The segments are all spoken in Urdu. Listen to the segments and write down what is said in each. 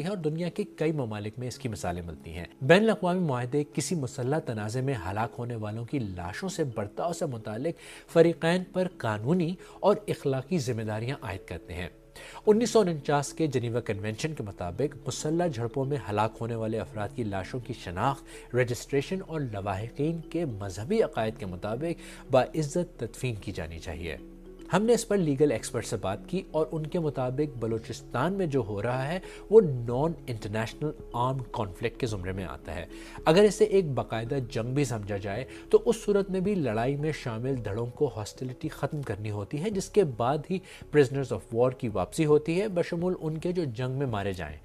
ہیں اور دنیا کے کئی ممالک میں اس کی مثالیں ملتی ہیں۔ بین الاقوامی معاہدے کسی مسلح تنازع میں ہلاک ہونے والوں کی لاشوں سے برتاؤ سے متعلق فریقین پر قانونی اور اخلاقی ذمہ داریاں عائد کرتے ہیں۔ 1949 کے جنیوا کنونشن کے مطابق مسلح جھڑپوں میں ہلاک ہونے والے افراد کی لاشوں کی شناخت، رجسٹریشن اور لواحقین کے مذہبی عقائد کے مطابق باعزت تدفین کی جانی چاہیے۔ ہم نے اس پر لیگل ایکسپرٹ سے بات کی اور ان کے مطابق بلوچستان میں جو ہو رہا ہے وہ نان انٹرنیشنل آرمڈ کانفلکٹ کے زمرے میں آتا ہے۔ اگر اسے ایک باقاعدہ جنگ بھی سمجھا جائے تو اس صورت میں بھی لڑائی میں شامل دھڑوں کو ہاسٹیلٹی ختم کرنی ہوتی ہے، جس کے بعد ہی پرزنرز آف وار کی واپسی ہوتی ہے، بشمول ان کے جو جنگ میں مارے جائیں۔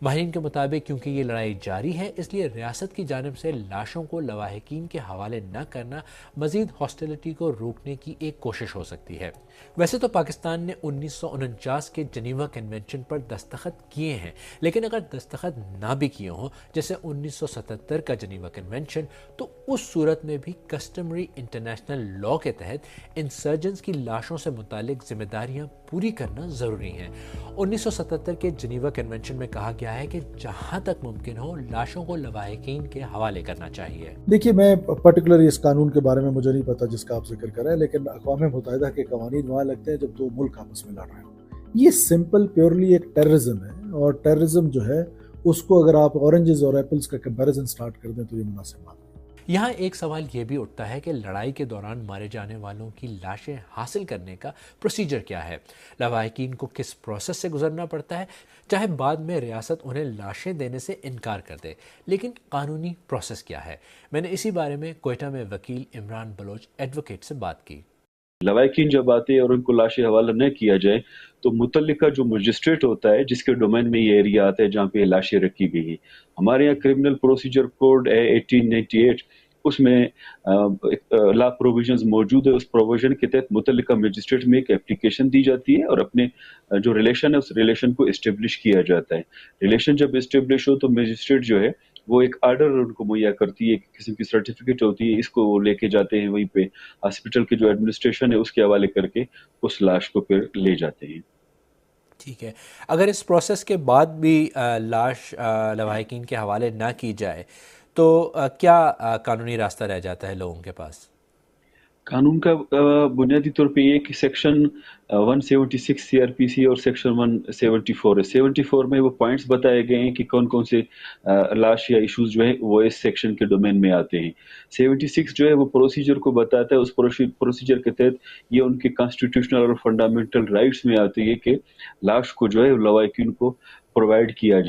ماہرین کے مطابق کیونکہ یہ لڑائی جاری ہے، اس لیے ریاست کی جانب سے لاشوں کو لواحقین کے حوالے نہ کرنا مزید ہاسٹیلٹی کو روکنے کی ایک کوشش ہو سکتی ہے۔ ویسے تو پاکستان نے 1949 کے جنیوا کنونشن پر دستخط کیے ہیں، لیکن اگر دستخط نہ بھی کیے ہوں جیسے 1977 کا جنیوا کنونشن، تو اس صورت میں بھی کسٹمری انٹرنیشنل لاء کے تحت انسرجنز کی لاشوں سے متعلق ذمہ داریاں پوری کرنا ضروری ہیں۔ 1977 کے جنیوا کنونشن میں کہا گیا ہے کہ جہاں تک ممکن ہو لاشوں کو لواحقین کے حوالے کرنا چاہیے۔ دیکھیے، میں پرٹیکولرلی اس قانون کے بارے میں مجھے نہیں پتا جس کا آپ ذکر کر رہے ہیں، لیکن اقوام متحدہ کے قوانین وہاں لگتے ہیں جب دو ملک آپس میں لڑ رہے ہوں۔ یہ سمپل پیورلی ایک ٹیررزم ہے، اور ٹیررزم جو ہے اس کو اگر آپ اورنجز اور ایپلز کا کمپیریزن سٹارٹ کر دیں تو یہ مناسب بات ہے۔ یہاں ایک سوال یہ بھی اٹھتا ہے کہ لڑائی کے دوران مارے جانے والوں کی لاشیں حاصل کرنے کا پروسیجر کیا ہے؟ لواحقین کو کس پروسیس سے گزرنا پڑتا ہے؟ چاہے بعد میں ریاست انہیں لاشیں دینے سے انکار کر دے، لیکن قانونی پروسیس کیا ہے؟ میں نے اسی بارے میں کوئٹہ میں وکیل عمران بلوچ ایڈوکیٹ سے بات کی۔ لواحقین جب آتے ہیں اور ان کو لاشیں حوالہ نہ کیا جائے تو متعلقہ جو مجسٹریٹ ہوتا ہے جس کے ڈومین میں یہ ایریا آتا ہے جہاں پہ یہ لاشیں رکھی گئی ہیں، ہمارے یہاں کرمنل پروسیجر کوڈ ہے 1898، اس میں لا پروویژنز موجود ہے۔ اس پروویژن کے تحت متعلقہ مجسٹریٹ میں ایک اپلیکیشن دی جاتی ہے اور اپنے جو ریلیشن ہے اس ریلیشن کو اسٹیبلش کیا جاتا ہے۔ ریلیشن جب اسٹیبلش ہو تو مجسٹریٹ جو ہے وہ ایک آرڈر ان کو مہیا کرتی ہے، قسم کی سرٹیفکیٹ ہوتی ہے، اس کو وہ لے کے جاتے ہیں وہیں پہ ہاسپٹل کی جو ایڈمنسٹریشن ہے اس کے حوالے کر کے اس لاش کو پھر لے جاتے ہیں۔ ٹھیک ہے، اگر اس پروسیس کے بعد بھی لاش لواحقین کے حوالے نہ کی جائے تو کیا قانونی راستہ رہ جاتا ہے لوگوں کے پاس؟ قانون کا بنیادی طور پہ یہ کہ سیکشن 176 سی آر پی سی اور سیکشن 174 ہے۔ 74 میں وہ پوائنٹس بتائے گئے ہیں کہ کون کون سے لاش یا ایشوز جو ہے وہ اس سیکشن کے ڈومین میں آتے ہیں۔ 76 جو ہے وہ پروسیجر کو بتاتا ہے، اس پروسیجر کے تحت یہ ان کے کانسٹیٹیوشنل اور فنڈامنٹل رائٹس میں آتی ہے کہ لاش کو جو ہے لواحقین کو پرووائڈ کیا جائے۔